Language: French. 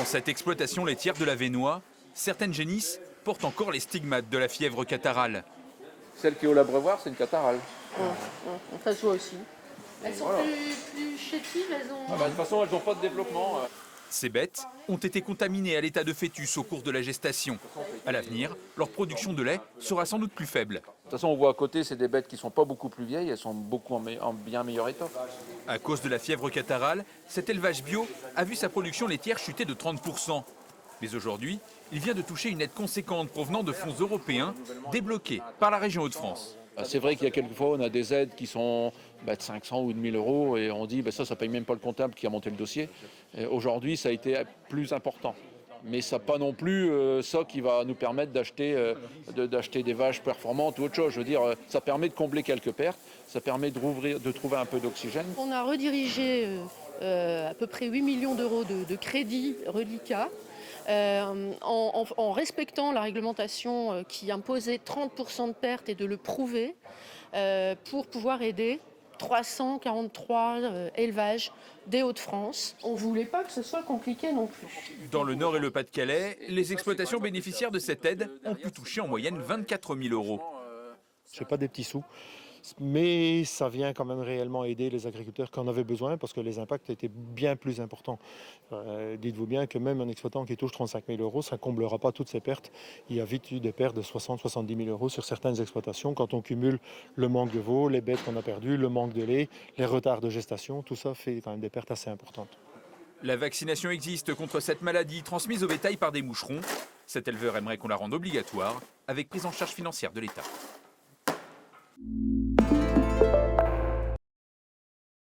Dans cette exploitation laitière de la Vénois, certaines génisses portent encore les stigmates de la fièvre catarrhale. Celle qui est au l'abreuvoir, c'est une catarrhale. Ça se voit aussi. Elles sont plus chétives, elles ont... De toute façon, elles n'ont pas de développement. Ces bêtes ont été contaminées à l'état de fœtus au cours de la gestation. À l'avenir, leur production de lait sera sans doute plus faible. De toute façon, on voit à côté, c'est des bêtes qui ne sont pas beaucoup plus vieilles, elles sont beaucoup en bien meilleur état. À cause de la fièvre catarrhale, cet élevage bio a vu sa production laitière chuter de 30%. Mais aujourd'hui, il vient de toucher une aide conséquente provenant de fonds européens débloqués par la région Hauts-de-France. C'est vrai qu'il y a quelques fois, on a des aides qui sont de 500 ou de 1000 euros et on dit ça ne paye même pas le comptable qui a monté le dossier. Aujourd'hui, ça a été plus important. Mais ça pas non plus ça qui va nous permettre d'acheter des vaches performantes ou autre chose. Je veux dire, ça permet de combler quelques pertes, ça permet de trouver un peu d'oxygène. On a redirigé à peu près 8 millions d'euros de crédits reliquats en respectant la réglementation qui imposait 30% de pertes et de le prouver pour pouvoir aider 343 élevages des Hauts-de-France. On ne voulait pas que ce soit compliqué non plus. Dans le Nord et le Pas-de-Calais, les exploitations bénéficiaires de cette aide ont pu toucher en moyenne 24 000 euros. Ce n'est pas des petits sous, mais ça vient quand même réellement aider les agriculteurs qui en avaient besoin parce que les impacts étaient bien plus importants. Dites-vous bien que même un exploitant qui touche 35 000 euros, ça ne comblera pas toutes ses pertes. Il y a vite eu des pertes de 60-70 000 euros sur certaines exploitations quand on cumule le manque de veaux, les bêtes qu'on a perdues, le manque de lait, les retards de gestation, tout ça fait quand même des pertes assez importantes. La vaccination existe contre cette maladie transmise au bétail par des moucherons. Cet éleveur aimerait qu'on la rende obligatoire avec prise en charge financière de l'État.